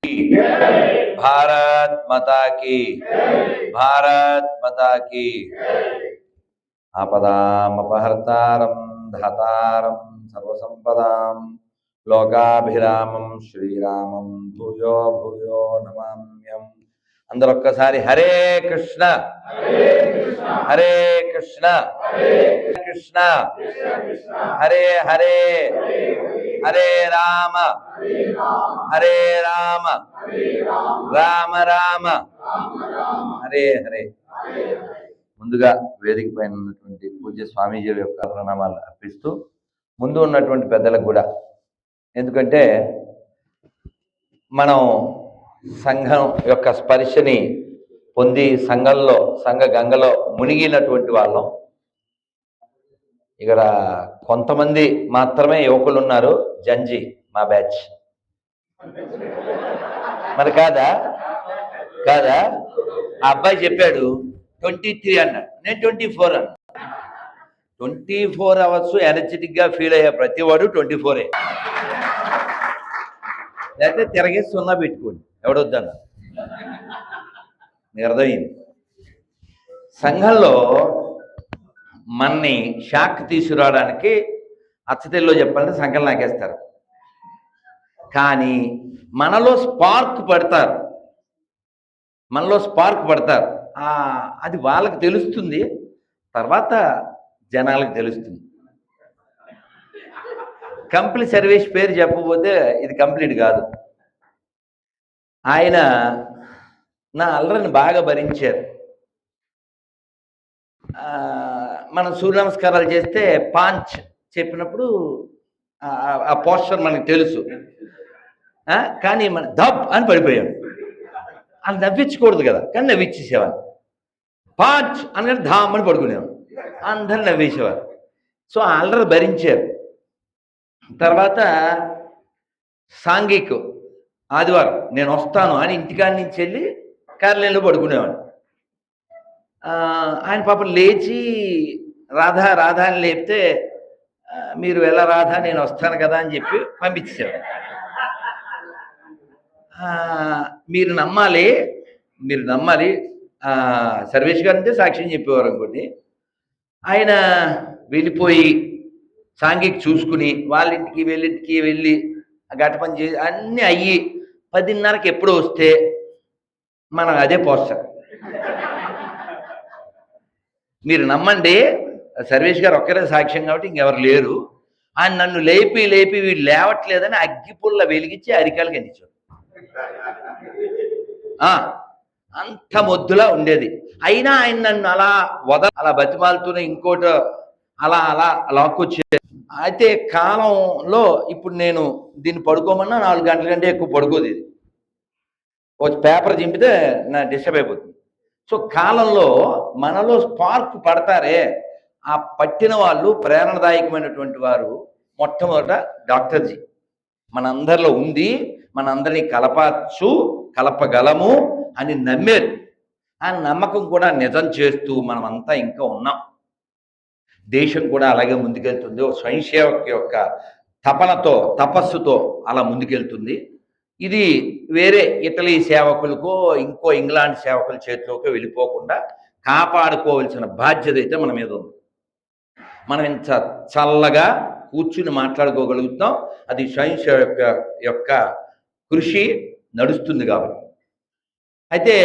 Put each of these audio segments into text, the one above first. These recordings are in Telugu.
भारत माता की, भारत माता की। आपदामपहर्तारं धातारं सर्वसंपदां लोकाभिरामं श्रीरामं भूयो भूयो नमाम्यहम्। अंदर ఒక్కసారి हरे कृष्ण हरे कृष्ण कृष्ण हरे हरे हरे राम राम राम हरे हरे। ముందుగా వేదిక పైన ఉన్నటువంటి పూజ్య స్వామీజీల యొక్క ప్రణామాలు అర్పిస్తూ ముందు ఉన్నటువంటి పెద్దలకు కూడా, ఎందుకంటే మనం సంఘం యొక్క స్పర్శని పొంది సంఘంలో సంఘ గంగలో మునిగినటువంటి వాళ్ళం. ఇక్కడ కొంతమంది మాత్రమే యువకులు ఉన్నారు, జంజీ మా బ్యాచ్. మరి కాదా కాదా ఆ అబ్బాయి చెప్పాడు 23 అన్నాడు, నేను 24 అన్నా. 24 అవర్స్ ఎనర్జెటిక్ గా ఫీల్ అయ్యే ప్రతివాడు 24. లేకపోతే తిరగేసి 0 పెట్టుకోండి, ఎవడొద్దన్నా. మీకు అర్థమైంది. సంఘంలో మనని షాక్ తీసుకురావడానికి అచ్చతెల్లో చెప్పాలంటే సంఘం నాకేస్తారు, కానీ మనలో స్పార్క్ పడతారు, అది వాళ్ళకి తెలుస్తుంది, తర్వాత జనాలకు తెలుస్తుంది. కంప్లీట్ సర్వీస్ పేరు చెప్పకపోతే ఇది కంప్లీట్ కాదు. ఆయన నా అల్లరిని బాగా భరించారు. మనం సూర్య నమస్కారాలు చేస్తే పాంచ్ చెప్పినప్పుడు ఆ పోస్టర్ మనకు తెలుసు, కానీ మన దబ్ అని పడిపోయాడు. అది నవ్వించకూడదు కదా, కానీ నవ్వించేసేవారు. పాంచ్ అనగానే ధామ్ అని పడుకునేవారు, అందరూ నవ్వేసేవారు. సో అల్లరి భరించారు. తర్వాత సాంఘిక్ ఆదివారం నేను వస్తాను అని ఇంటికాడి నుంచి వెళ్ళి కార్యాలయంలో పడుకునేవాడు. ఆయన పాపం లేచి రాధా రాధా అని లేపితే, మీరు వెళ్ళ రాధా నేను వస్తాను కదా అని చెప్పి పంపించారు. మీరు నమ్మాలి సర్వేష్ గారు అంటే సాక్ష్యం చెప్పేవారు అనుకోండి. ఆయన వెళ్ళిపోయి సాంఘిక్ చూసుకుని వాళ్ళింటికి వీళ్ళింటికి వెళ్ళి గట్ట పని చేసి అన్నీ అయ్యి 10:30కి ఎప్పుడు వస్తే మనం అదే పోస్టర్. మీరు నమ్మండి, సర్వేష్ గారు ఒక్కరే సాక్ష్యం కాబట్టి ఇంకెవరు లేరు. ఆయన నన్ను లేపి వీళ్ళు లేవట్లేదని అగ్గిపుల్ల వెలిగించి అరికాలకి అందించాడు. అంత మొద్దులా ఉండేది. అయినా ఆయన నన్ను అలా బతిమాలుతూనే ఇంకోటి అలా లాక్కొచ్చేది. అయితే కాలంలో ఇప్పుడు నేను దీన్ని పడుకోమన్నా 4 గంటల కంటే ఎక్కువ పడుకోదు. ఇది ఒక పేపర్ చింపితే నా డిస్టర్బ్ అయిపోతుంది. సో కాలంలో మనలో స్పార్క్ పడతారే, ఆ పట్టిన వాళ్ళు ప్రేరణదాయకమైనటువంటి వారు మొట్టమొదట డాక్టర్జీ మనందరిలో ఉంది, మనందరినీ కలపగలము అని నమ్మారు. ఆ నమ్మకం కూడా నిజం చేస్తూ మనమంతా ఇంకా ఉన్నాం. దేశం కూడా అలాగే ముందుకెళ్తుంది. ఓ స్వయం సేవక యొక్క తపస్సుతో అలా ముందుకెళ్తుంది. ఇది వేరే ఇటలీ సేవకులకో ఇంకో ఇంగ్లాండ్ సేవకుల చేతిలోకి వెళ్ళిపోకుండా కాపాడుకోవాల్సిన బాధ్యత అయితే మన మీద ఉంది. మనం ఇంత చల్లగా కూర్చుని మాట్లాడుకోగలుగుతాం, అది స్వయం సేవక యొక్క కృషి నడుస్తుంది కాబట్టి. అయితే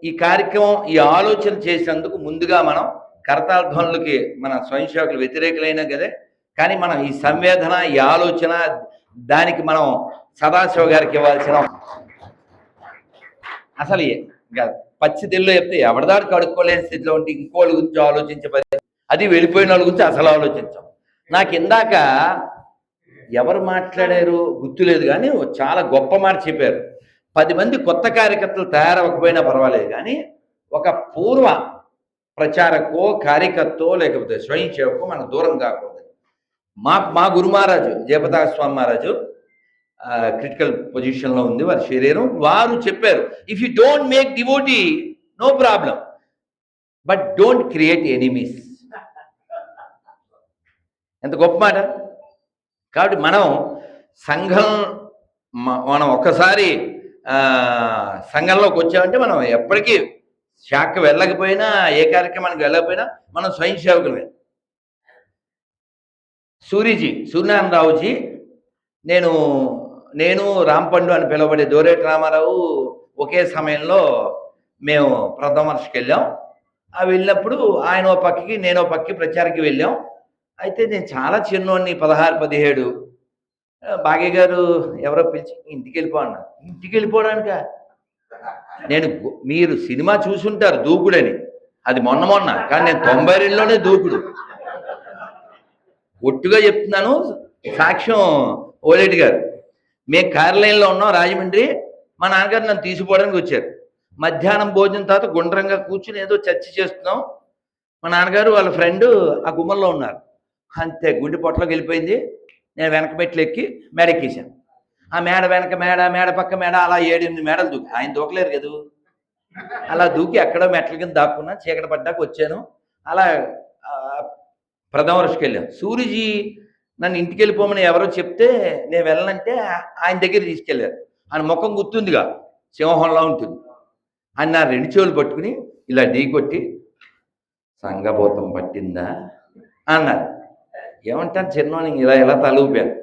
ఈ కార్యక్రమం, ఈ ఆలోచన చేసేందుకు ముందుగా మనం కరతాళధ్వనులకి మన స్వయం సేవకులు వ్యతిరేకులైనా కదే, కానీ మనం ఈ సంవేదన, ఈ ఆలోచన, దానికి మనం సదాశివ గారికి ఇవ్వాల్సిన, అసలు ఇంకా పచ్చి తెల్లో చెప్తే ఎవరిదాడు కడుక్కోలేని స్థితిలో ఉంటే ఇంకోళ్ళ గురించి ఆలోచించే పరిస్థితి, అది వెళ్ళిపోయిన వాళ్ళ గురించి అసలు ఆలోచించాం. నాకు ఇందాక ఎవరు మాట్లాడారు గుర్తులేదు, కానీ చాలా గొప్ప మాట చెప్పారు. 10 మంది కొత్త కార్యకర్తలు తయారవ్వకపోయినా పర్వాలేదు, కానీ ఒక పూర్వ ప్రచారకో కార్యకర్తో లేకపోతే స్వయం సేవకో మనకు దూరం కాకూడదు. మా గురు మహారాజు జయపతాక స్వామి మహారాజు క్రిటికల్ పొజిషన్లో ఉంది వారి శరీరం. వారు చెప్పారు, if you don't make devotee no problem, but don't create enemies. ఎంత గొప్ప మాట. కాబట్టి మనం సంఘం, మనం ఒక్కసారి సంఘంలోకి వచ్చామంటే మనం ఎప్పటికీ శాఖ వెళ్ళకపోయినా, ఏ కార్యక్రమానికి వెళ్ళకపోయినా మనం స్వయం సేవకులమే. సూర్యనారాయణరావుజీ నేను నేను రాంపండు అని పిలువబడే దోరేటి రామారావు ఒకే సమయంలో మేము ప్రథమ వర్షకి వెళ్ళాం. వెళ్ళినప్పుడు ఆయన ఓ పక్కకి నేను ఓ పక్కకి ప్రచారానికి వెళ్ళాం. అయితే నేను చాలా చిన్నోడిని, 16, 17. భాగ్య గారు ఎవరో పిలిచి ఇంటికి వెళ్ళిపో అన్నారు. ఇంటికి వెళ్ళిపోవడానికా? మీరు సినిమా చూసుంటారు దూకుడని, అది మొన్న కానీ నేను 92లోనే దూకుడు. ఒట్టుగా చెప్తున్నాను, సాక్ష్యం ఓలేటి గారు. మేము కార్యాలయంలో ఉన్నాం రాజమండ్రి. మా నాన్నగారు నన్ను తీసుకోవడానికి వచ్చారు. మధ్యాహ్నం భోజనం తర్వాత గుండ్రంగా కూర్చుని ఏదో చర్చ చేస్తున్నాం. మా నాన్నగారు వాళ్ళ ఫ్రెండ్ ఆ గుమ్మంలో ఉన్నారు. అంతే గుండె పొట్టలోకి వెళ్ళిపోయింది. నేను వెనక మెట్లు ఎక్కి మేడ ఎక్కేసాను. ఆ మేడ వెనక మేడ పక్క మేడ అలా 7-8 మేడలు దూకి, ఆయన దూకలేరు కదా, అలా దూకి ఎక్కడో మెట్ల కింద దాక్కున్నా. చీకటి పడ్డాక వచ్చాను. అలా ప్రథమ వర్షకి వెళ్ళాను. సూర్యజీ నన్ను ఇంటికి వెళ్ళిపోమని ఎవరో చెప్తే నేను వెళ్ళనంటే ఆయన దగ్గర తీసుకెళ్ళారు. ఆయన ముఖం గుర్తుందిగా, సింహంలా ఉంటుంది. ఆయన నా 2 చెవులు పట్టుకుని ఇలా ఢీ కొట్టి సంఘభూతం పట్టిందా అన్నారు. ఏమంటాను చిన్నోని ఇలా తలూపాను.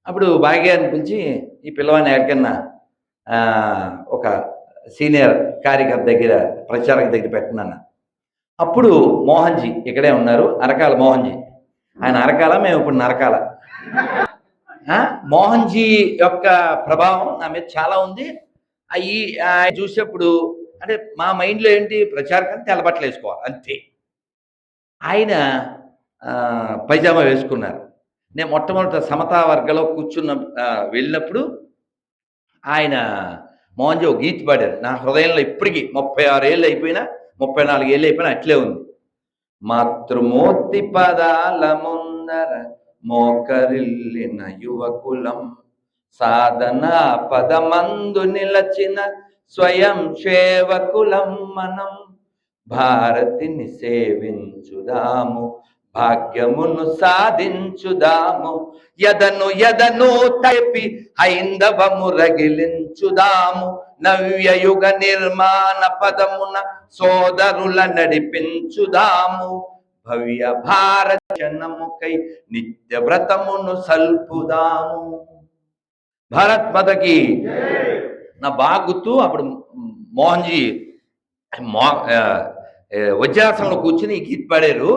అప్పుడు భాగ్యాన్ని పిలిచి ఈ పిల్లవాడిని ఎక్కడికన్నా ఒక సీనియర్ కార్యకర్త దగ్గర, ప్రచారక దగ్గర పెట్టినాను. అప్పుడు మోహన్జీ ఇక్కడే ఉన్నారు, అరకాల మోహన్జీ. ఆయన అరకాల, మేము ఇప్పుడు నరకాల. మోహన్జీ యొక్క ప్రభావం నా మీద చాలా ఉంది. ఆయన చూసేప్పుడు అంటే మా మైండ్లో ఏంటి, ప్రచారకాన్ని తెల్లబట్టలు వేసుకోవాలి అంతే. ఆయన పైజామా వేసుకున్నారు. నేను మొట్టమొదట సమతా వర్గంలో వెళ్ళినప్పుడు ఆయన మోహన్జీ ఒక గీతి పాడారు. నా హృదయంలో ఇప్పటికీ 36 ఏళ్ళు అయిపోయినా, 34 ఏళ్ళు అయిపోయినా అట్లే ఉంది. మాతృమూర్తి పదాల ముందర మోకరిల్లిన యువకులం, సాధన పదమందు నిలచిన స్వయం సేవకులం మనం. భారతిని సేవించుదాము, భాగ్యమును సాధించుదాము, యదను తైపి హైందవము రగిలించుదాము, నవ్యయుగ నిర్మాణ పదమున సోదరుల నడిపించుదాము, భవ్య భారతముకై నిత్య వ్రతమును సల్పుదాము. భారత్ మాతకి. నా బాగా గుర్తు, అప్పుడు మోహన్జీ వజ్రాసనంలో కూర్చుని ఈ గీత పాడారు.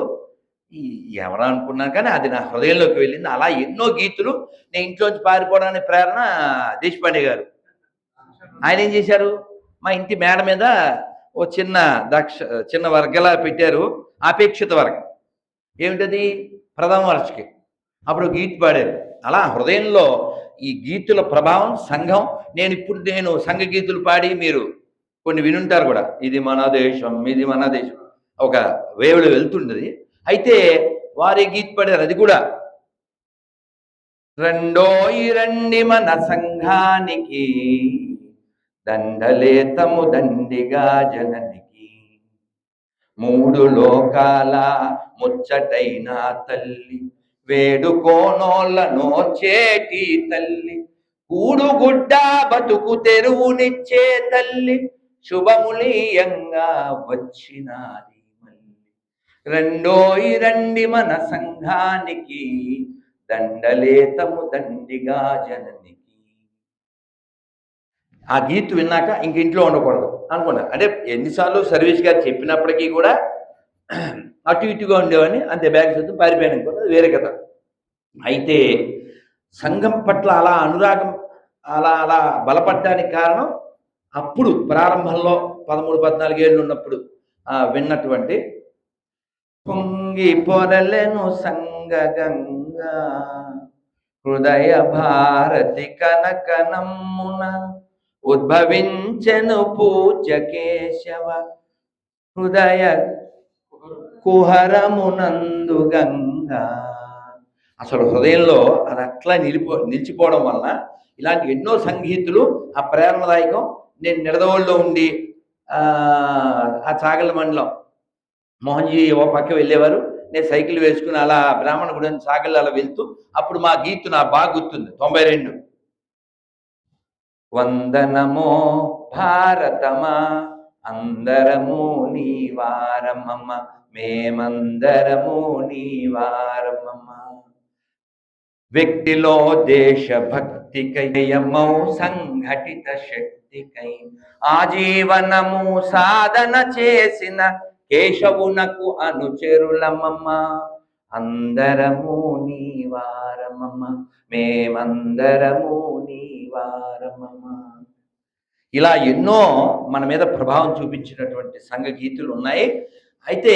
ఎవరు అనుకున్నాను కానీ అది నా హృదయంలోకి వెళ్ళింది. అలా ఎన్నో గీతులు. నేను ఇంట్లోంచి పారిపోవడానికి ప్రేరణ దేశపాండే గారు. ఆయన ఏం చేశారు, మా ఇంటి మేడ మీద ఓ చిన్న వర్గలా పెట్టారు, అపేక్షిత వర్గం. ఏమిటది, ప్రథమ వర్షకి. అప్పుడు గీత పాడారు. అలా హృదయంలో ఈ గీతుల ప్రభావం, సంఘం. నేను సంఘ గీతులు పాడి మీరు కొన్ని వినుంటారు కూడా. ఇది మన దేశం, ఇది మన దేశం, ఒక వేవులు వెళ్తుండది. అయితే వారి గీత పాడారు. అది కూడా రండి మన సంఘానికి, దండలేతము దండిగా జననికి, 3 లోకాల ముచ్చటైన తల్లి, వేడుకోనోళ్ళనో చేటి తల్లి, కూడుగుడ్డ బతుకు తెరువునిచ్చే తల్లి, శుభములీయంగా వచ్చినాది మళ్ళీ. రండి మన సంఘానికి, దండలేతము దండిగా జననికి. ఆ గీతు విన్నాక ఇంక ఇంట్లో ఉండకూడదు అనుకున్నా. అంటే ఎన్నిసార్లు సర్వీస్ గారు చెప్పినప్పటికీ కూడా అటు ఇటుగా ఉండేవాడిని. అంతే, బ్యాగ్ చదువు పారిపోయాను అనుకోండి, అది వేరే కథ. అయితే సంఘం పట్ల అలా అనురాగం అలా బలపడడానికి కారణం అప్పుడు ప్రారంభంలో 13, 14 ఏళ్ళు ఉన్నప్పుడు విన్నటువంటి పొంగి పొరలెను సంగ గంగా, హృదయ భారతి కనకనమ్మున, ఉద్భవించెను పూజ్య కేశవ, హృదయ కుహరమునందు గంగా. అసలు హృదయంలో అది అట్లా నిలిచిపోవడం వలన ఇలాంటి ఎన్నో సంగీతులు ఆ ప్రేరణదాయకం. నేను నిడదవోళ్ళలో ఉండి ఆ చాగల మండలం మోహన్జీ ఓ పక్క వెళ్ళేవారు, నేను సైకిల్ వేసుకుని అలా బ్రాహ్మణ గుడి చాగళ్ళు అలా వెళ్తూ, అప్పుడు మా గీతు నా బాగా గుర్తుంది, 92. వందనమో భారతమా, అందరము నీ వారమమ్మ, మేమందరము నీ వారమమ్మ. వ్యక్తిలో దేశభక్తికయమౌ సంఘటిత శక్తికై ఆజీవనము సాధన చేసిన కేశవునకు అనుచరులమమ్మ, అందరము నీ వారమమ్మ, మేమందరము నీ వారమమ్మ. ఇలా ఎన్నో మన మీద ప్రభావం చూపించినటువంటి సంఘ గీతులు ఉన్నాయి. అయితే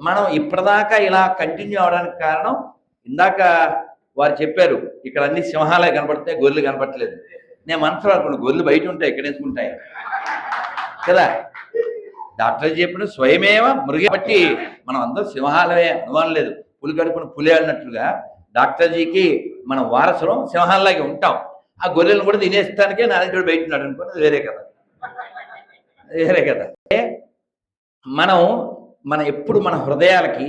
మనం ఇప్పటిదాకా ఇలా కంటిన్యూ అవడానికి కారణం, ఇందాక వారు చెప్పారు ఇక్కడ అన్ని సింహాలే కనపడతాయి, గొర్రెలు కనపడట్లేదు. నేను మనసులో అనుకున్నాను, గొర్రెలు బయట ఉంటాయి, ఎక్కడ ఎందుకుంటాయి కదా. డాక్టర్ చెప్పిన స్వయమేవ మృగ బట్టి మనం అందరూ సింహాలమే, అనుమానం లేదు. పులి కడుపున పులి అన్నట్లుగా డాక్టర్జీకి మనం వారసులం, సింహాలలాగే ఉంటాం. ఆ గొర్రెలను కూడా తినేస్తానికే నాలుగు బయట ఉన్నాడు అనుకోండి, వేరే కదా, వేరే కదా. మన ఎప్పుడు మన హృదయాలకి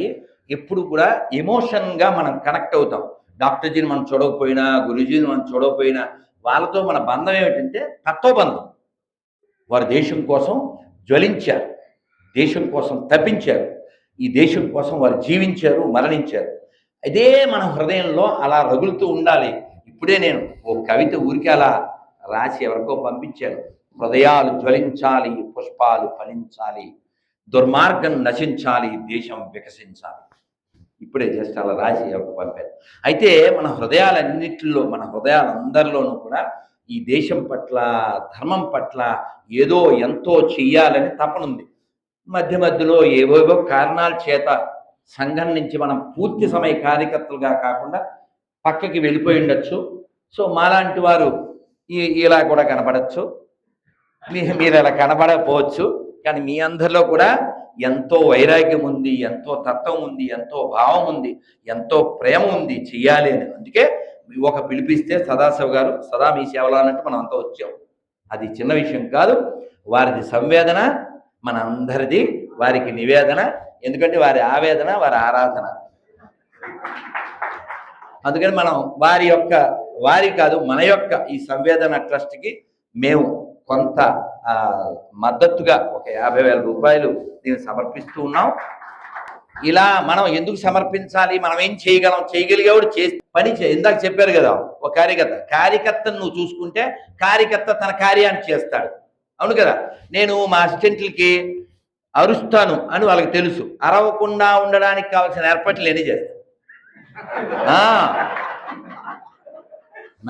ఎప్పుడు కూడా ఎమోషన్గా మనం కనెక్ట్ అవుతాం. డాక్టర్జీని మనం చూడకపోయినా, గురుజీని మనం చూడకపోయినా, వాళ్ళతో మన బంధం ఏమిటంటే తత్వబంధం. వారు దేశం కోసం జ్వలించారు, దేశం కోసం తప్పించారు, ఈ దేశం కోసం వారు జీవించారు, మరణించారు. అదే మన హృదయంలో అలా రగులుతూ ఉండాలి. ఇప్పుడే నేను ఓ కవిత ఊరికి అలా రాసి ఎవరికో పంపించాను. హృదయాలు జ్వలించాలి, పుష్పాలు ఫలించాలి, దుర్మార్గం నశించాలి, దేశం వికసించాలి. ఇప్పుడే జస్ట్ అలా రాసి ఎవరికి పంపాను. అయితే మన హృదయాలన్నింటిలో, మన హృదయాలందరిలోనూ కూడా ఈ దేశం పట్ల, ధర్మం పట్ల ఏదో ఎంతో చెయ్యాలని తపనుంది. మధ్య మధ్యలో ఏవేవో కారణాల చేత సంఘం నుంచి మనం పూర్తి సమయ కార్యకర్తలుగా కాకుండా పక్కకి వెళ్ళిపోయి ఉండొచ్చు. సో మాలాంటి వారు ఇలా కూడా కనపడచ్చు, మీరు ఇలా కనపడకపోవచ్చు. కానీ మీ అందరిలో కూడా ఎంతో వైరాగ్యం ఉంది, ఎంతో తత్వం ఉంది, ఎంతో భావం ఉంది, ఎంతో ప్రేమ ఉంది చెయ్యాలి అని. అందుకే ఒక పిలిపిస్తే సదాశివ గారు సదా మీ సేవలో అన్నట్టు మనం అంతా వచ్చాం. అది చిన్న విషయం కాదు. వారిది సంవేదన, మన అందరిది వారికి నివేదన. ఎందుకంటే వారి ఆవేదన, వారి ఆరాధన. అందుకని మనం వారి కాదు, మన యొక్క ఈ సంవేదన ట్రస్ట్కి మేము కొంత మద్దతుగా ఒక 50,000 రూపాయలు దీన్ని సమర్పిస్తూ ఉన్నాం. ఇలా మనం ఎందుకు సమర్పించాలి, మనం ఏం చేయగలం, చేయగలిగేవాడు పని ఇందాక చెప్పారు కదా, ఒక కార్యకర్తను నువ్వు చూసుకుంటే కార్యకర్త తన కార్యాన్ని చేస్తాడు. అవును కదా. నేను మా అసిస్టెంట్లకి అరుస్తాను అని వాళ్ళకి తెలుసు, అరవకుండా ఉండడానికి కావాల్సిన ఏర్పాట్లు ఎన్ని చేస్తాను.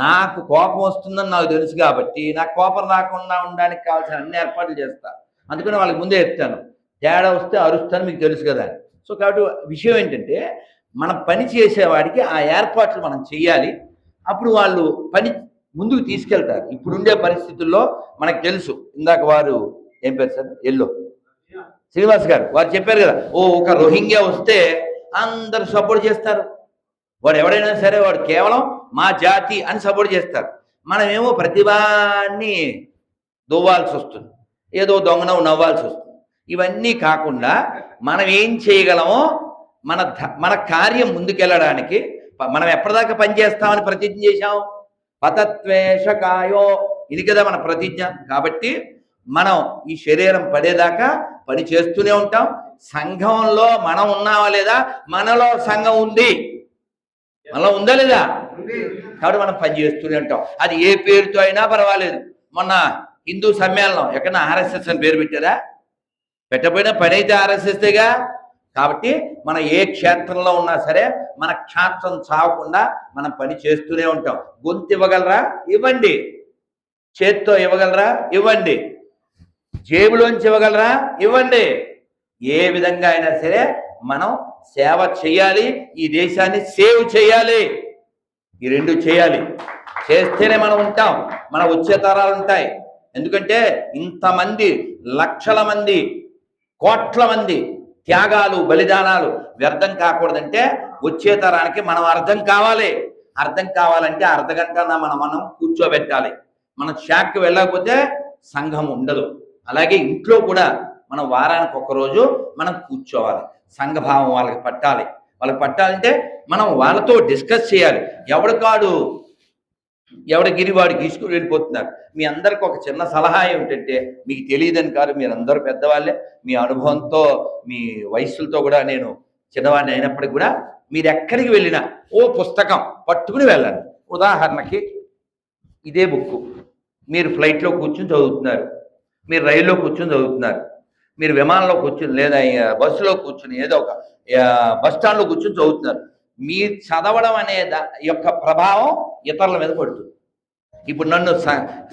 నాకు కోపం వస్తుందని నాకు తెలుసు కాబట్టి నాకు కోపం రాకుండా ఉండడానికి కావాల్సిన అన్ని ఏర్పాట్లు చేస్తా. అందుకని వాళ్ళకి ముందే చెప్తాను, తేడా వస్తే అరుస్తాను, మీకు తెలుసు కదా. సో కాబట్టి విషయం ఏంటంటే, మనం పని చేసేవాడికి ఆ ఏర్పాట్లు మనం చెయ్యాలి. అప్పుడు వాళ్ళు పని ముందుకు తీసుకెళ్తారు. ఇప్పుడుండే పరిస్థితుల్లో మనకు తెలుసు. ఇందాక వారు ఏం పేరు సార్, ఎల్లో శ్రీనివాస్ గారు వారు చెప్పారు కదా, ఒక రోహింగ్యా వస్తే అందరూ సపోర్ట్ చేస్తారు. వాడు ఎవడైనా సరే వాడు కేవలం మా జాతి అని సపోర్ట్ చేస్తారు. మనమేమో ప్రతిభాన్ని దువ్వాల్సి వస్తుంది, ఏదో దొంగనవు నవ్వాల్సి వస్తుంది. ఇవన్నీ కాకుండా మనం ఏం చేయగలమో, మన కార్యం ముందుకెళ్ళడానికి మనం ఎప్పటిదాకా పనిచేస్తామని ప్రతిజ్ఞ చేశాం. పతత్వేషకాయో, ఇది కదా మన ప్రతిజ్ఞ. కాబట్టి మనం ఈ శరీరం పడేదాకా పని చేస్తూనే ఉంటాం. సంఘంలో మనం ఉన్నావా లేదా, మనలో సంఘం ఉంది, మనలో ఉందా లేదా, కాబట్టి మనం పని చేస్తూనే ఉంటాం. అది ఏ పేరుతో అయినా పర్వాలేదు. మొన్న హిందూ సమ్మేళనం ఎక్కడ ఆర్ఎస్ఎస్ అని పేరు పెట్టారా, పెట్టకపోయినా పని అయితే ఆర్ఎస్ఎస్గా. కాబట్టి మనం ఏ క్షేత్రంలో ఉన్నా సరే మన క్షేత్రం చావకుండా మనం పని చేస్తూనే ఉంటాం. గొంతు ఇవ్వగలరా, ఇవ్వండి. చేత్తో ఇవ్వగలరా, ఇవ్వండి. జేబులోంచి ఇవ్వగలరా, ఇవ్వండి. ఏ విధంగా అయినా సరే మనం సేవ చేయాలి, ఈ దేశాన్ని సేవ్ చేయాలి. ఈ రెండు చేయాలి. చేస్తేనే మనం ఉంటాం, మన వచ్చే తరాలు ఉంటాయి. ఎందుకంటే ఇంతమంది లక్షల మంది, కోట్ల మంది త్యాగాలు, బలిదానాలు వ్యర్థం కాకూడదంటే వచ్చే తరానికి మనం అర్థం కావాలి. అర్థం కావాలంటే అర్ధగంట మనం కూర్చోబెట్టాలి. మనం షాక్కి వెళ్ళకపోతే సంఘం ఉండదు. అలాగే ఇంట్లో కూడా మనం వారానికి ఒకరోజు మనం కూర్చోవాలి. సంఘభావం వాళ్ళకి పట్టాలి. వాళ్ళకి పట్టాలంటే మనం వాళ్ళతో డిస్కస్ చేయాలి. ఎవడు కాడు ఎవడ గిరివాడికి తీసుకుని వెళ్ళిపోతున్నారు. మీ అందరికి ఒక చిన్న సలహా ఏమిటంటే, మీకు తెలియదని కాదు, మీరందరూ పెద్దవాళ్ళే, మీ అనుభవంతో మీ వయస్సులతో కూడా నేను చిన్నవాడిని అయినప్పటికీ కూడా మీరు ఎక్కడికి వెళ్ళినా ఓ పుస్తకం పట్టుకుని వెళ్ళండి. ఉదాహరణకి ఇదే బుక్ మీరు ఫ్లైట్లో కూర్చుని చదువుతున్నారు, మీరు రైల్లో కూర్చుని చదువుతున్నారు, మీరు విమానంలో కూర్చుని లేదా బస్సులో కూర్చుని ఏదో ఒక బస్ స్టాండ్లో కూర్చుని చదువుతున్నారు. మీరు చదవడం అనే యొక్క ప్రభావం ఇతరుల మీద పడుతుంది. ఇప్పుడు నన్ను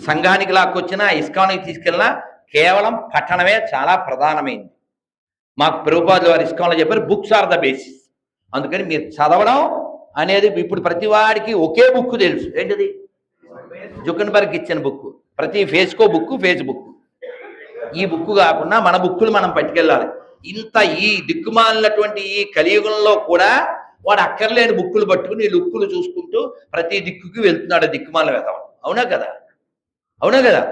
సంఘానికి లాక్కొచ్చినా ఇస్కాన్కి తీసుకెళ్ళినా కేవలం పఠనమే చాలా ప్రధానమైంది. మాకు ప్రభుపాదుల వారు ఇస్కాన్లో చెప్పారు, బుక్స్ ఆర్ ద బేసిస్. అందుకని మీరు చదవడం అనేది ఇప్పుడు ప్రతి వాడికి ఒకే బుక్ తెలుసు, ఏంటిది? జుకన్బర్గ్ ఇచ్చిన బుక్. ప్రతి ఫేస్కో బుక్, ఫేస్బుక్. ఈ బుక్ కాకుండా మన బుక్కులు మనం పట్టుకెళ్ళాలి. ఇంత ఈ దిక్కుమాలినటువంటి ఈ కలియుగంలో కూడా వాడు అక్కర్లేని బుక్కులు పట్టుకుని లుక్కులు చూసుకుంటూ ప్రతి దిక్కుకి వెళ్తున్నాడు దిక్కుమాల వెతవడం. అవునా కదా? అవునా కదా?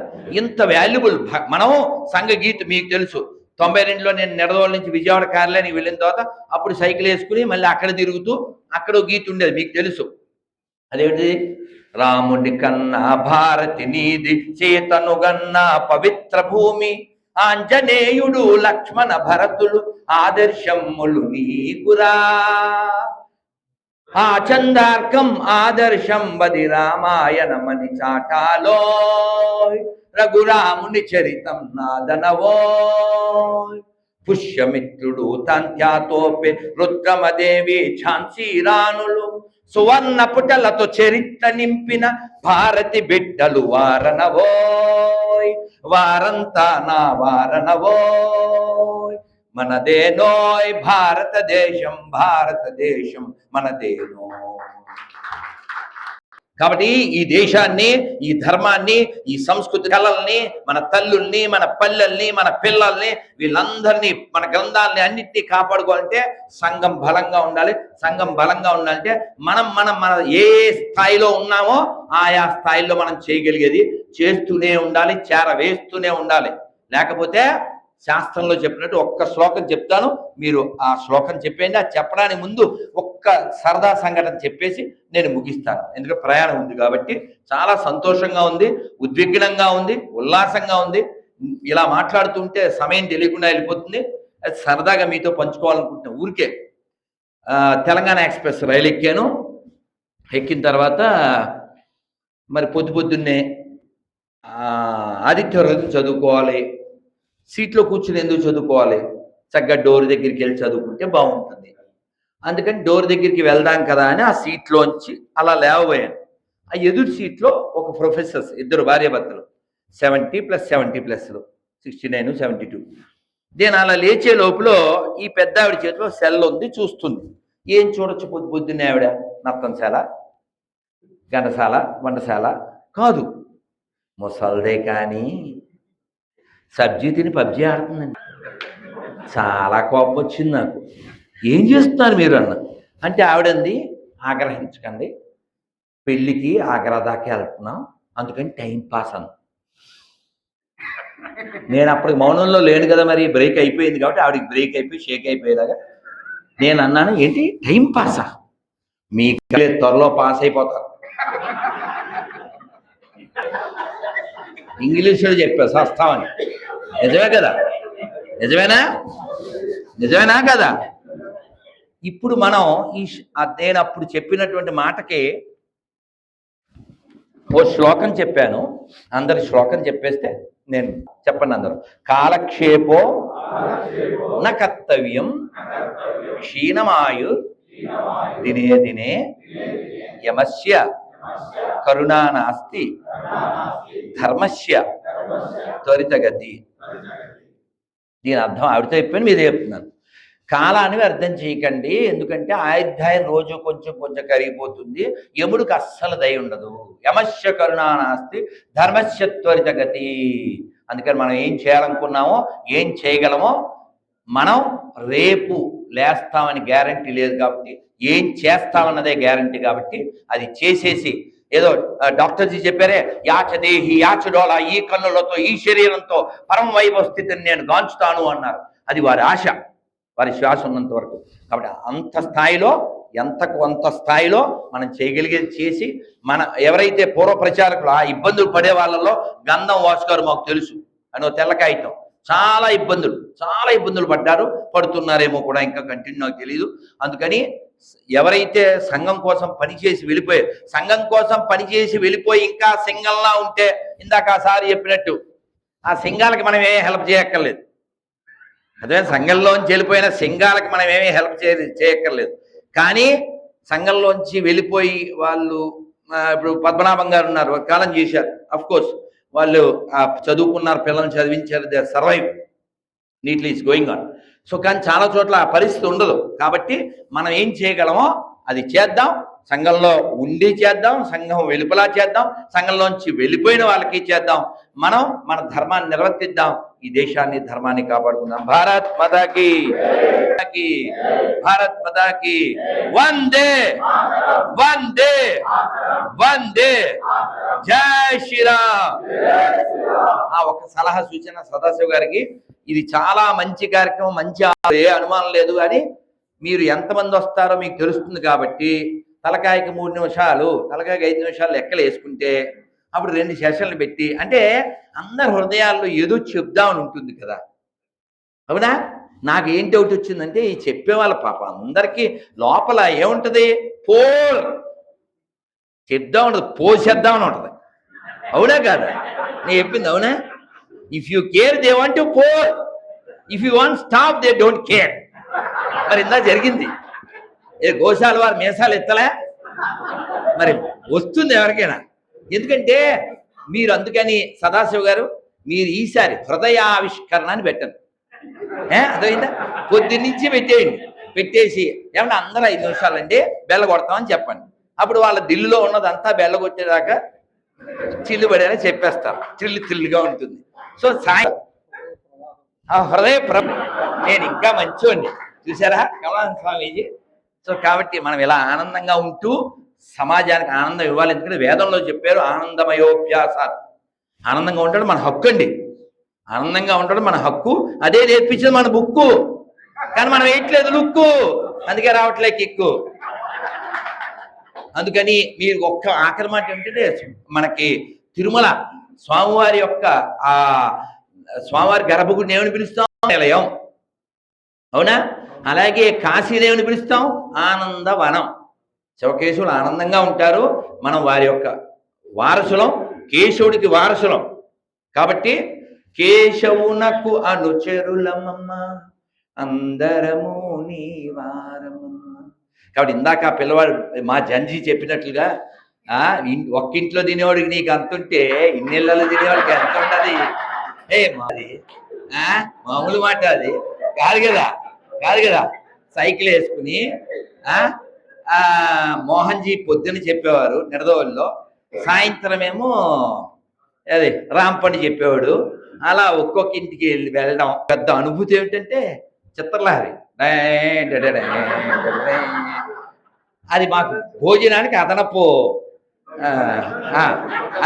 ఇంత వాల్యుబుల్. మనం సంఘ గీత మీకు తెలుసు, 92లో నేను నిడదవోలు నుంచి విజయవాడ కార్యాలయానికి వెళ్ళిన తర్వాత అప్పుడు సైకిల్ వేసుకుని మళ్ళీ అక్కడ తిరుగుతూ అక్కడ గీత ఉండేది, మీకు తెలుసు. అదేంటిది? రాముడి కన్నా భారతి నీది, చేతనుగన్నా పవిత్ర భూమి, ఆంజనేయుడు లక్ష్మణ భరతులు ఆదర్శములు నీకురా, ఆ చందార్కం ఆదర్శం వది రామాయణమని చాటాలో, రఘురాముని చరితం నాదనవో, పుష్యమిత్రుడు తంత్యాతోపే రుద్రమదేవి ఝాన్సీ రాణులు, సువర్ణ పుటలతో చరిత్ర నింపిన భారతి బిడ్డలు వారనవోయ్, వారంతా నా వారనవోయ్, మనదేనోయ్ భారతదేశం, భారతదేశం మనదేనో. కాబట్టి ఈ దేశాన్ని, ఈ ధర్మాన్ని, ఈ సంస్కృతి కళల్ని, మన తల్లుల్ని, మన పల్లెల్ని, మన పిల్లల్ని, వీళ్ళందరినీ, మన గ్రంథాలని అన్నింటినీ కాపాడుకోవాలంటే సంఘం బలంగా ఉండాలి. సంఘం బలంగా ఉండాలంటే మన ఏ స్థాయిలో ఉన్నామో ఆయా స్థాయిలో మనం చేయగలిగేది చేస్తూనే ఉండాలి, చేరవేస్తూనే ఉండాలి. లేకపోతే శాస్త్రంలో చెప్పినట్టు ఒక్క శ్లోకం చెప్తాను, మీరు ఆ శ్లోకం చెప్పేయండి. అది చెప్పడానికి ముందు ఒక్క సరదా సంఘటన చెప్పేసి నేను ముగిస్తాను. ఎందుకంటే ప్రయాణం ఉంది కాబట్టి చాలా సంతోషంగా ఉంది, ఉద్విగ్నంగా ఉంది, ఉల్లాసంగా ఉంది. ఇలా మాట్లాడుతుంటే సమయం తెలియకుండా వెళ్ళిపోతుంది. అది సరదాగా మీతో పంచుకోవాలనుకుంటున్నా. ఊరికే తెలంగాణ ఎక్స్ప్రెస్ రైలు ఎక్కాను. ఎక్కిన తర్వాత మరి పొద్దున్నే ఆదిత్య హృదయం చదువుకోవాలి, సీట్లో కూర్చుని ఎందుకు చదువుకోవాలి? చక్కగా డోర్ దగ్గరికి వెళ్ళి చదువుకుంటే బాగుంటుంది. అందుకని డోర్ దగ్గరికి వెళ్దాం కదా అని ఆ సీట్లోంచి అలా లేవబోయాను. ఆ ఎదురు సీట్లో ఒక ప్రొఫెసర్స్, ఇద్దరు భార్యాభర్తలు, 70+70+లు, 69, 72. నేను అలా లేచే లోపల ఈ పెద్ద ఆవిడ చేతిలో సెల్ ఉంది, చూస్తుంది. ఏం చూడొచ్చు పొద్దున్నే ఆవిడ? నర్తంశాల, ఘంటసాల, వంటశాల కాదు, ముసల్దే కానీ సబ్జీ తిని పబ్జీ ఆడుతుందండి. చాలా కోపం వచ్చింది నాకు. ఏం చేస్తున్నారు మీరు అన్న అంటే ఆవిడంది, ఆగ్రహించకండి, పెళ్ళికి ఆగ్రా దాకా వెళ్తున్నాం, అందుకని టైం పాస్ అన్న. నేను అప్పటికి మౌనంలో లేను కదా, మరి బ్రేక్ అయిపోయింది కాబట్టి ఆవిడకి బ్రేక్ అయిపోయి షేక్ అయిపోయేలాగా నేను అన్నాను, ఏంటి టైం పాసా? మీ త్వరలో పాస్ అయిపోతారు. ఇంగ్లీష్లో చెప్పా సస్తామని. నిజమే కదా? నిజమేనా కదా? ఇప్పుడు మనం నేను అప్పుడు చెప్పినటువంటి మాటకి ఓ శ్లోకం చెప్పాను. అందరి శ్లోకం చెప్పేస్తే నేను చెప్పండి అందరూ. కాలక్షేపో న కర్తవ్యం క్షీణమాయు దినే దినే యమస్య కరుణా నాస్తి ధర్మస్య త్వరితగతి. దీని అర్థం ఆవిడతో చెప్పాను, మీదే చెప్తున్నాను. కాలాన్ని అర్థం చేయకండి, ఎందుకంటే ఆయుర్దాయం రోజు కొంచెం కొంచెం కరిగిపోతుంది. యముడికి అస్సలు దయ ఉండదు. యమస్య కరుణా నాస్తి ధర్మస్య త్వరితగతి. అందుకని మనం ఏం చేయాలనుకున్నామో, ఏం చేయగలమో, మనం రేపు లేస్తామని గ్యారంటీ లేదు కాబట్టి ఏం చేస్తామన్నదే గ్యారంటీ. కాబట్టి అది చేసేసి, ఏదో డాక్టర్జీ చెప్పారే, యాచ దేహి యాచ డోల, ఈ కన్నులతో ఈ శరీరంతో పరమ వైభవ స్థితిని నేను గాంచుతాను అన్నారు. అది వారి ఆశ, వారి శ్వాస ఉన్నంత వరకు. కాబట్టి అంత స్థాయిలో ఎంతకు కొంత స్థాయిలో మనం చేయగలిగేది చేసి మన ఎవరైతే పూర్వ ప్రచారకులు ఆ ఇబ్బందులు పడే వాళ్ళలో గంధం వాసు గారు మాకు తెలుసు అని తెల్ల కాగితం చాలా ఇబ్బందులు పడ్డారు, పడుతున్నారేమో కూడా, ఇంకా కంటిన్యూ నాకు తెలియదు. అందుకని ఎవరైతే సంఘం కోసం పనిచేసి వెళ్ళిపోయారు, సంఘం కోసం పనిచేసి వెళ్ళిపోయి ఇంకా సింగల్లా ఉంటే ఇందాక ఆ సారి చెప్పినట్టు ఆ సింగాలకి మనం ఏమీ హెల్ప్ చేయక్కర్లేదు. అదే సంఘంలోంచి వెళ్ళిపోయిన సింగాలకి మనం ఏమీ హెల్ప్ చేయక్కర్లేదు. కానీ సంఘంలోంచి వెళ్ళిపోయి వాళ్ళు ఇప్పుడు పద్మనాభం గారు ఉన్నారు, కాలం చేశారు, అఫ్కోర్స్ వాళ్ళు చదువుకున్నారు, పిల్లల్ని చదివించారు, they survive neatly is going on. So కానీ చాలా చోట్ల ఆ పరిస్థితి ఉండదు. కాబట్టి మనం ఏం చేయగలమో అది చేద్దాం, సంఘంలో ఉండి చేద్దాం, సంఘం వెలుపలా చేద్దాం, సంఘంలోంచి వెళ్ళిపోయిన వాళ్ళకి చేద్దాం. మనం మన ధర్మాన్ని నిర్వర్తిద్దాం, ఈ దేశాన్ని ధర్మాన్ని కాపాడుకుందాం. భారత్ మాతాకి, భారత్ మాతాకి వందే వందే వందే, జై శ్రీరామ్. ఒక సలహా సూచన సదాశివ గారికి, ఇది చాలా మంచి కార్యక్రమం, మంచి ఏ అనుమానం లేదు. కానీ మీరు ఎంతమంది వస్తారో మీకు తెలుస్తుంది కాబట్టి తలకాయకి 3 నిమిషాలు, తలకాయకి 5 నిమిషాలు లెక్కలు వేసుకుంటే అప్పుడు 2 సెషన్లు పెట్టి, అంటే అందరి హృదయాల్లో ఏదో చెప్దామని ఉంటుంది కదా. అవునా? నాకు ఏంటి ఒకటి వచ్చిందంటే, ఈ చెప్పేవాళ్ళ పాప అందరికీ లోపల ఏముంటుంది, చెప్దాం ఉండదు, పోసేద్దామని ఉంటుంది. అవునా కాదా? నేను చెప్పింది అవునా? If you care they want to pour, if you want stop they don't care. మరి ఇందా జరిగింది, గోశాల వారు మీసాలు ఎత్తలే, మరి వస్తుంది ఎవరికైనా. ఎందుకంటే మీరు అందుకని సదాశివ గారు మీరు ఈసారి హృదయావిష్కరణ అని పెట్టండి. అదైందా? పొద్దున్నుంచి పెట్టేసి ఏమన్నా అందరూ 5 నిమిషాలండి బెల్ల కొడతామని చెప్పండి. అప్పుడు వాళ్ళ దిల్లులో ఉన్నదంతా బెల్ల కొట్టేదాకా చిల్లు పడేలా చెప్పేస్తారు, థ్రిల్గా ఉంటుంది. సో హృదయ నేను ఇంకా మంచోండి, చూసారా కమలానంద స్వామీజీ. సో కాబట్టి మనం ఇలా ఆనందంగా ఉంటూ సమాజానికి ఆనందం ఇవ్వాలి. ఎందుకంటే వేదంలో చెప్పారు, ఆనందమయోభ్యాసాత్. ఆనందంగా ఉండడం మన హక్కు అండి, ఆనందంగా ఉండడం మన హక్కు. అదే నేర్పించింది మన బుక్కు, కానీ మనం వేయట్లేదు లుక్కు, అందుకే రావట్లే కిక్కు. అందుకని మీరు ఒక్క ఆఖరి మాట ఏంటంటే, మనకి తిరుమల స్వామివారి యొక్క ఆ స్వామివారి గర్భగుడిని ఏమని పిలుస్తాం? నిలయం. అవునా? అలాగే కాశీదేవుని పిలుస్తాం ఆనందవనం. శివకేశవులు ఆనందంగా ఉంటారు, మనం వారి యొక్క వారసులం, కేశవుడికి వారసులం. కాబట్టి కేశవునకు అనుచరులమమ్మ, అందరము నీ వారమమ్మ. కాబట్టి ఇందాక పిల్లవాడు మా జంజీ చెప్పినట్లుగా ఒక్కింట్లో తినేవాడికి నీకు అంతుంటే ఇన్నిళ్ళలో తినేవాడికి ఎంత ఉంటుంది? మాది మామూలు మాట అది కాదు కదా. సైకిల్ వేసుకుని మోహన్జీ పొద్దున చెప్పేవారు నిడదవల్లో, సాయంత్రం ఏమో అది రాంపండి చెప్పేవాడు. అలా ఒక్కొక్క ఇంటికి వెళ్ళడం పెద్ద అనుభూతి ఏమిటంటే చిత్రలహరి. అది మాకు భోజనానికి అదనపు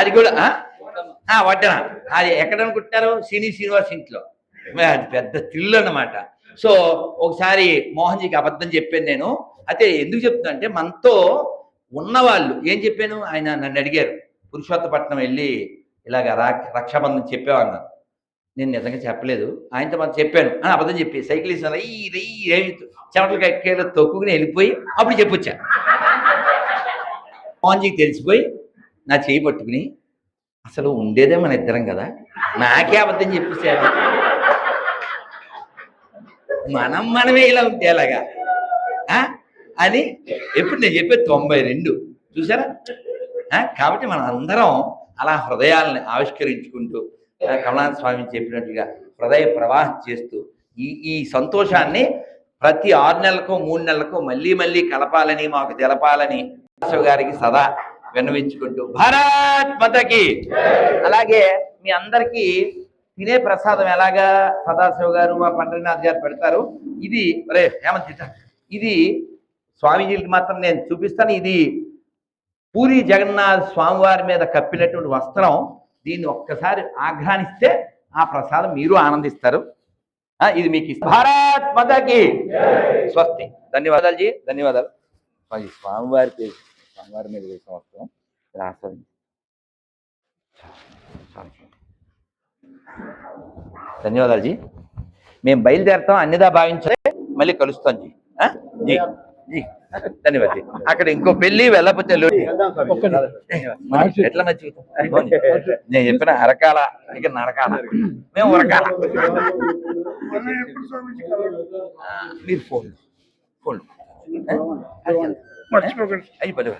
అది కూడా వడ్డన. అది ఎక్కడ అనుకుంటున్నారు? శ్రీనివాస్ ఇంట్లో. అది పెద్ద థ్రిల్ అన్నమాట. సో ఒకసారి మోహన్జీకి అబద్ధం చెప్పాను నేను. అయితే ఎందుకు చెప్తున్నా అంటే, మనతో ఉన్నవాళ్ళు ఏం చెప్పాను, ఆయన నన్ను అడిగారు, పురుషోత్తపట్నం వెళ్ళి ఇలాగ రక్షాబంధం చెప్పావన్నారు. నేను నిజంగా చెప్పలేదు, ఆయనతో మనం చెప్పాను అని అబద్ధం చెప్పి సైకిల్ ఇస్తున్నా చెమటలు కక్కేలో తొక్కుని వెళ్ళిపోయి అప్పుడు చెప్పొచ్చా. మోహన్జీకి తెలిసిపోయి నా చేయి పట్టుకుని, అసలు ఉండేదే మన ఇద్దరం కదా, నాకే అబద్ధం చెప్పేసారు, మనమే ఇలా ఉంటే ఎలాగా అని ఎప్పుడు నేను చెప్పేది 92 చూసారా. కాబట్టి మనం అందరం అలా హృదయాలని ఆవిష్కరించుకుంటూ కమలానంద స్వామి చెప్పినట్టుగా హృదయ ప్రవాహం చేస్తూ ఈ సంతోషాన్ని ప్రతి 6 నెలలకు 3 నెలలకు మళ్ళీ కలపాలని, మాకు తెలపాలని గారికి సదా విన్నవించుకుంటూ భారత్ మాతాకి. అలాగే మీ అందరికీ తినే ప్రసాదం ఎలాగా సదాశివ గారు మా పండ్రీనాథ్ గారు పెడతారు. ఇది హేమంత్, ఇది స్వామీజీకి మాత్రం నేను చూపిస్తాను. ఇది పూరి జగన్నాథ్ స్వామివారి మీద కప్పినటువంటి వస్త్రం. దీన్ని ఒక్కసారి ఆఘ్రానిస్తే ఆ ప్రసాదం మీరు ఆనందిస్తారు. ఇది మీకు భారత్ మాతాకి స్వస్తి. ధన్యవాదాలు జీ, ధన్యవాదాలు. మరి స్వామివారికి స్వామివారి మీద వేసిన వస్తాం ఆస్వాదించి ధన్యవాదాలు జీ. మేము బయలుదేరుతాం, అన్నిదా భావించే మళ్ళీ కలుస్తాం జీ. జీ జీ ధన్యవాదాలు జీ. అక్కడ ఇంకో పెళ్లి వెళ్ళకపోతే ఎట్లా నచ్చుతాం. నేను చెప్పిన అరకాల ఇక నరకాల, మేము ఉరకాల. మీరు ఫోన్ ఫోన్ అయిపోయి